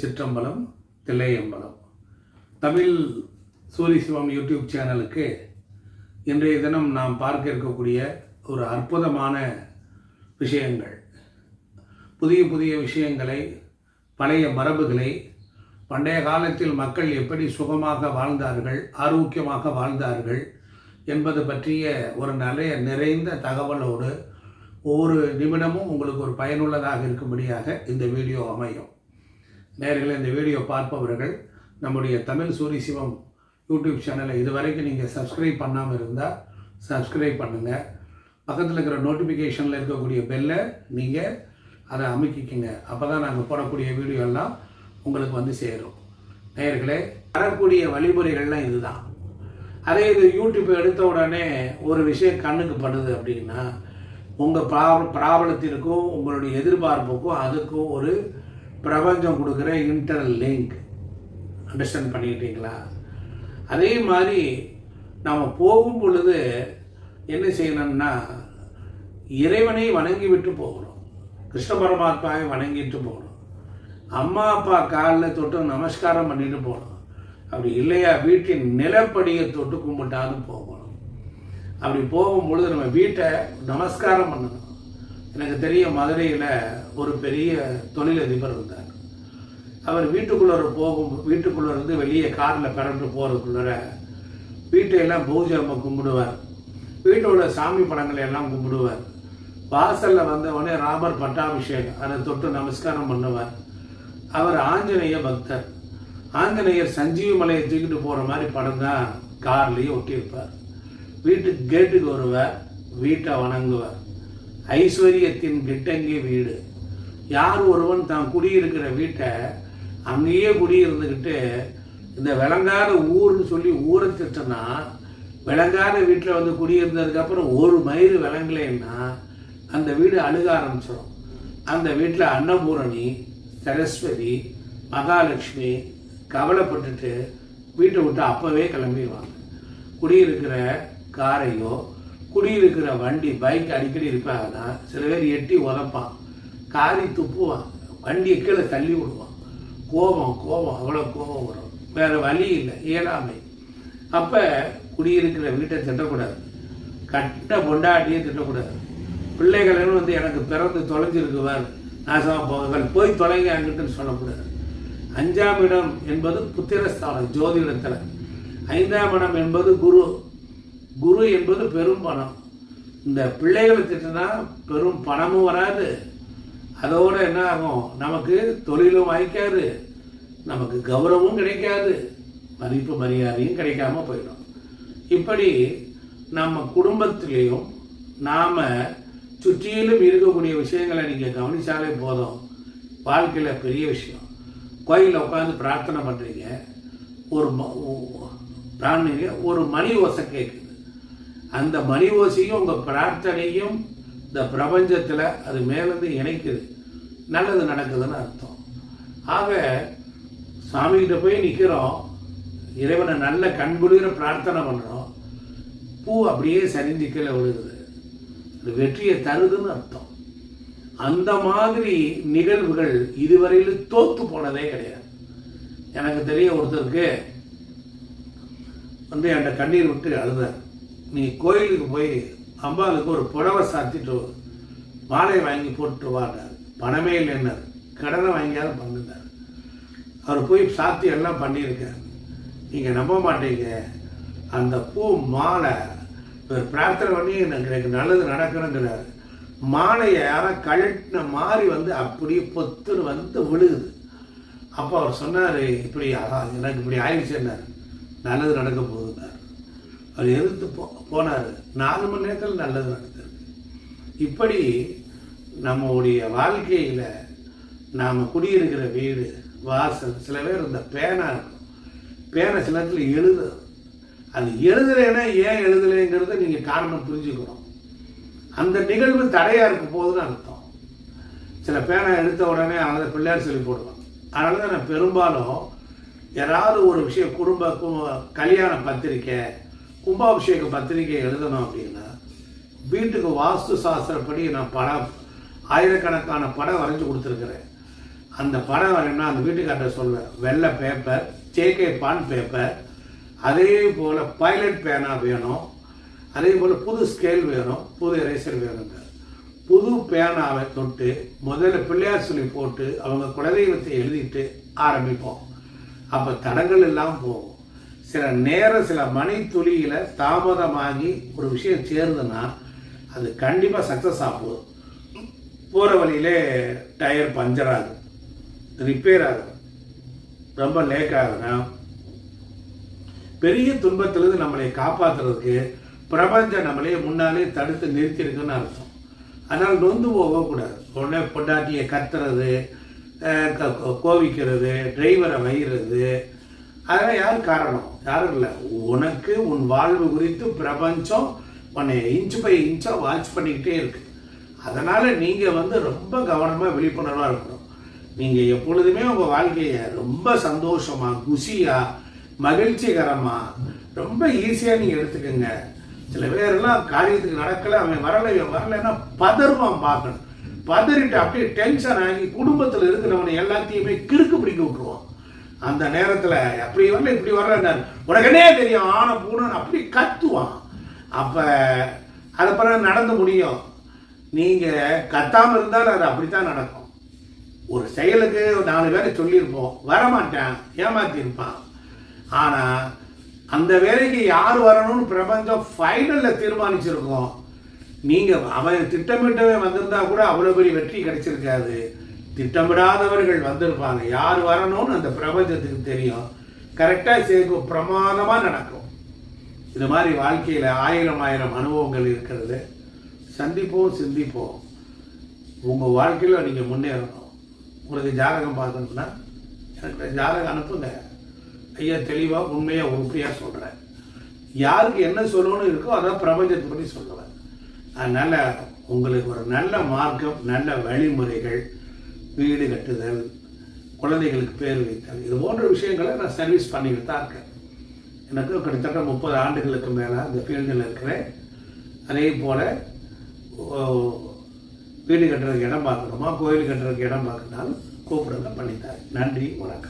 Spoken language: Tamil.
சிற்றம்பலம் தில்லையம்பலம் தமிழ் சூரிய சிவம் யூடியூப் சேனலுக்கு இன்றைய தினம் நாம் பார்க்க இருக்கக்கூடிய ஒரு அற்புதமான விஷயங்கள், புதிய புதிய விஷயங்களை, பழைய மரபுகளை, பண்டைய காலத்தில் மக்கள் எப்படி சுகமாக வாழ்ந்தார்கள், ஆரோக்கியமாக வாழ்ந்தார்கள் என்பது பற்றிய ஒரு நிறைந்த தகவலோடு ஒவ்வொரு நிமிடமும் உங்களுக்கு ஒரு பயனுள்ளதாக இருக்கும்படியாக இந்த வீடியோ அமையும். நேயர்களே, இந்த வீடியோ பார்ப்பவர்கள் நம்முடைய தமிழ் சூரிய சிவம் யூடியூப் சேனலை இதுவரைக்கும் நீங்கள் சப்ஸ்கிரைப் பண்ணாமல் இருந்தால் சப்ஸ்கிரைப் பண்ணுங்கள். பக்கத்தில் இருக்கிற நோட்டிஃபிகேஷனில் இருக்கக்கூடிய பெல்லை நீங்கள் அதை அமைக்கிங்க. அப்போ தான் நாங்கள் போடக்கூடிய வீடியோ எல்லாம் உங்களுக்கு வந்து சேரும். நேயர்களே, வரக்கூடிய வழிமுறைகள்லாம் இதுதான். அதே இது யூடியூப் எடுத்த உடனே ஒரு விஷயம் கண்ணுக்கு படுது அப்படின்னா உங்கள் ப்ராப்ளத்திற்கும் உங்களுடைய எதிர்பார்ப்புக்கும் அதுக்கும் ஒரு பிரபஞ்சம் கொடுக்குற இன்டர் லிங்க். அண்டர்ஸ்டாண்ட் பண்ணிக்கிட்டீங்களா? அதே மாதிரி நாம் போகும் பொழுது என்ன செய்யணும்னா இறைவனை வணங்கிவிட்டு போகணும், கிருஷ்ண பரமாத்மாவை வணங்கிட்டு போகணும், அம்மா அப்பா காலில் தொட்டு நமஸ்காரம் பண்ணிட்டு போகணும். அப்படி இல்லையா வீட்டின் நிலப்படியை தொட்டு கும்பிட்டாலும் போகணும். அப்படி போகும்பொழுது நம்ம வீட்டை நமஸ்காரம் பண்ணணும். எனக்கு தெரிய மதுரையில் ஒரு பெரிய தொழிலதிபர் இருந்தார். அவர் வீட்டுக்குள்ளே இருந்து வெளியே காரில் பறந்து போகிறதுக்குள்ள வீட்டையெல்லாம் பூஜை கும்பிடுவார், வீட்டோட சாமி படங்களை எல்லாம் கும்பிடுவார். வாசலில் வந்தவொடனே ராமர் பட்டாபிஷேகம் அதை தொட்டு நமஸ்காரம் பண்ணுவார். அவர் ஆஞ்சநேய பக்தர். ஆஞ்சநேயர் சஞ்சீவி மலையை தூக்கிட்டு போகிற மாதிரி படம் தான் கார்லேயே ஒட்டியிருப்பார். வீட்டுக்கு கேட்டுக்கு வருவார், வீட்டை வணங்குவார். ஐஸ்வர்யத்தின் கிட்டங்கே வீடு. யார் ஒருவன் தான் குடியிருக்கிற வீட்டை அங்கேயே குடியிருந்துக்கிட்டு இந்த விளங்காத ஊர்னு சொல்லி ஊரை திட்டனா, விளங்காத வீட்டில் வந்து குடியிருந்ததுக்கப்புறம் ஒரு மயிறு விளங்கலைன்னா அந்த வீடு அழுக ஆரம்பிச்சிடும். அந்த வீட்டில் அன்னபூரணி, சரஸ்வதி, மகாலட்சுமி கவலைப்பட்டுட்டு வீட்டை விட்டு அப்போவே கிளம்பிடுவாங்க. குடியிருக்கிற காரையோ குடியிருக்கிற வண்டி பைக் அடிக்கடி இருப்பாங்கன்னா சில பேர் எட்டி உதப்பான், காரி துப்புவான், வண்டியை கீழே தள்ளி விடுவான். கோபம் அவ்வளோ கோபம் வரும். வேறு வழி இல்லை, இயலாமை. அப்போ குடியிருக்கிற வீட்டை திட்டக்கூடாது, கட்ட பொண்டாட்டியே திட்டக்கூடாது. பிள்ளைகளும் வந்து எனக்கு பிறந்து தொலைஞ்சிருக்குவார், நாசமாக போவார்கள், போய் தொலைங்க அங்கிட்டுன்னு சொல்லக்கூடாது. 5ஆம் இடம் என்பது புத்திரஸ்தானம் ஜோதிடத்தில். 5ஆம் இடம் என்பது குரு என்பது பெரும் பணம். இந்த பிள்ளைகளை திட்டினா பெரும் பணமும் வராது, அதோடு என்ன ஆகும், நமக்கு தொழிலும் வாய்க்காது, நமக்கு கௌரவமும் கிடைக்காது, மதிப்பு மரியாதையும் கிடைக்காம போயிடும். இப்படி நம்ம குடும்பத்திலையும் நாம் சுற்றிலும் இருக்கக்கூடிய விஷயங்களை நீங்கள் கவனித்தாலே போதும், வாழ்க்கையில் பெரிய விஷயம். கோயிலில் உட்காந்து பிரார்த்தனை பண்ணுறீங்க, ஒரு மணி ஓசை கேட்குது. அந்த மணி ஓசையும் உங்கள் பிரார்த்தனையும் இந்த பிரபஞ்சத்தில் அது மேலேருந்து இணைக்குது, நல்லது நடக்குதுன்னு அர்த்தம். ஆக சாமிகிட்ட போய் நிற்கிறோம், இறைவனை நல்ல கண்குளிர பிரார்த்தனை பண்ணுறோம், பூ அப்படியே சரிஞ்சு கீழே விழுகுது, அது வெற்றியை தருதுன்னு அர்த்தம். அந்த மாதிரி நிகழ்வுகள் இதுவரையில் தோற்று போனதே கிடையாது. எனக்கு தெரிய ஒருத்தருக்கு வந்து என்கிட்ட கண்ணீர் விட்டு அழுதார். நீ கோயிலுக்கு போய் அம்பாளுக்கு ஒரு புடவை சாத்திட்டு மாலை வாங்கி போட்டு வாடார். பணமே இல்லைன்னார், கடனை வாங்கியாவது பண்ணினார். அவர் போய் சாத்தி எல்லாம் பண்ணியிருக்கார். நீங்கள் நம்ப மாட்டீங்க, அந்த பூ மாலை பிரார்த்தனை பண்ணி எனக்கு நல்லது நடக்கணுங்கிறார். மாலையை யாரும் கழட்டின மாதிரி வந்து அப்படியே பொத்துன்னு வந்து விழுகுது. அப்போ அவர் சொன்னார், இப்படி எனக்கு இப்படி ஆயிடுச்சுன்னார், நல்லது நடக்க போகுதுன்னார். அவர் எதிர்த்து போனார். 4 மணி நேரத்தில் நல்லது நடந்தது. இப்படி நம்முடைய வாழ்க்கையில் நாம் குடியிருக்கிற வீடு, வாசல், சில பேர் இந்த பேனா இருக்கும், பேனை சில இடத்துல எழுதும். அது எழுதலைன்னா ஏன் எழுதலைங்கிறத நீங்கள் காரணம் புரிஞ்சுக்கணும். அந்த நிகழ்வு தடையாக இருக்க போதுன்னு அர்த்தம். சில பேனை எடுத்த உடனே அதை பிள்ளையார் சொல்லி போடுவான். அதனால தான் நான் பெரும்பாலும் யாராவது ஒரு விஷயம் கல்யாண பத்திரிக்கை, கும்பாபிஷேக பத்திரிகை எழுதணும் அப்படின்னா வீட்டுக்கு வாஸ்து சாஸ்திரப்படி நான் ஆயிரக்கணக்கான படம் வரைஞ்சி கொடுத்துருக்குறேன். அந்த படம் வரையணும்னா அந்த வீட்டுக்கார்ட்ட சொல்வேன், வெள்ளை பேப்பர், ஜேகே பான் பேப்பர், அதே போல் பைலட் பேனா வேணும், அதே போல் புது ஸ்கேல் வேணும், புது எரேசர் வேணுங்க. புது பேனாவை தொட்டு முதல்ல பிள்ளையார் சொல்லி போட்டு அவங்க குலதெய்வத்தை எழுதிட்டு ஆரம்பிப்போம். அப்போ தடங்கள் எல்லாம் போகும். சில நேரம் சில மணித்துளியில் தாமதமாகி ஒரு விஷயம் சேருதுன்னா அது கண்டிப்பாக சக்ஸஸ் ஆகும். போகிற வழியிலே டயர் பஞ்சர் ஆகும், ரிப்பேர் ஆகும், ரொம்ப லேக் ஆகுதுன்னா பெரிய துன்பத்திலிருந்து நம்மளை காப்பாற்றுறதுக்கு பிரபஞ்சம் நம்மளே முன்னாலே தடுத்து நிறுத்தியிருக்குன்னு அர்த்தம். அதனால் நொந்து போகக்கூடாது. உடனே பொண்டாட்டியை கத்துறது, கோவிக்கிறது, டிரைவரை வைகிறது, அதெல்லாம் யார் காரணம்? யாரும் இல்லை. உனக்கு உன் வாழ்வு குறித்து பிரபஞ்சம் உன்னை இன்ச்சு பை இன்ச்சாக வாட்ச் பண்ணிக்கிட்டே இருக்கு. அதனால் நீங்கள் ரொம்ப கவனமாக விழிப்புணர்வாக இருக்கணும். நீங்கள் எப்பொழுதுமே உங்கள் வாழ்க்கையை ரொம்ப சந்தோஷமாக, குஷியாக, மகிழ்ச்சிகரமாக, ரொம்ப ஈஸியாக நீங்கள் எடுத்துக்கோங்க. சில பேரெல்லாம் காரியத்துக்கு நடக்கலை, அவன் வரலைன்னா பதறுவான். பார்க்கணும், பதறிட்டு அப்படியே டென்ஷன் ஆகி குடும்பத்தில் இருக்கிறவனை எல்லாத்தையுமே கிறுக்கு பிடிக்க விட்டுருவான். அந்த நேரத்தில் அப்படி வரல இப்படி வரல உனக்குனே தெரியும் ஆன பூனு அப்படி கத்துவான். அப்போ அது பிறகு நடந்து முடியும். நீங்கள் கத்தாமல் இருந்தாலும் அது அப்படித்தான் நடக்கும். ஒரு செயலுக்கு 4 பேரை சொல்லியிருப்போம், வரமாட்டேன், ஏமாத்திருப்பான். ஆனால் அந்த வேலைக்கு யார் வரணும்னு பிரபஞ்சம் ஃபைனலில் தீர்மானிச்சிருக்கோம். நீங்கள் அவன் திட்டமிட்டவே வந்திருந்தா கூட அவ்வளோ பெரிய வெற்றி கிடைச்சிருக்காது. திட்டமிடாதவர்கள் வந்திருப்பாங்க. யார் வரணும்னு அந்த பிரபஞ்சத்துக்கு தெரியும். கரெக்டாக சேர்க்கும், பிரமாதமாக நடக்கும். இது மாதிரி வாழ்க்கையில் 1000 அனுபவங்கள் இருக்கிறது. சந்திப்போம், சிந்திப்போம். உங்கள் வாழ்க்கையில் நீங்கள் முன்னேறணும். உங்களுக்கு ஜாதகம் பார்க்கணும்னா எனக்கு ஜாதகம் அனுப்புங்க. ஐயா தெளிவாக உண்மையாக உருப்படியாக சொல்கிறேன். யாருக்கு என்ன சொல்லணும்னு இருக்கோ அதான் பிரபஞ்சத்தை பற்றி சொல்லுவேன். அதனால் உங்களுக்கு ஒரு நல்ல மார்க்கம், நல்ல வழிமுறைகள், வீடு கட்டுதல், குழந்தைகளுக்கு பேர் வைத்தல், இது போன்ற விஷயங்களை நான் சர்வீஸ் பண்ணிக்கிட்டு தான் இருக்கேன். எனக்கு கிட்டத்தட்ட 30 ஆண்டுகளுக்கு மேலே அந்த ஃபீல்டில் இருக்கிறேன். அதே போல் வீடு கட்டுறதுக்கு இடம் பார்க்கணுமா, கோயில் கட்டுறதுக்கு இடம் பார்க்கணும்னாலும் கூப்பிடுங்க, பண்ணித்தார். நன்றி, வணக்கம்.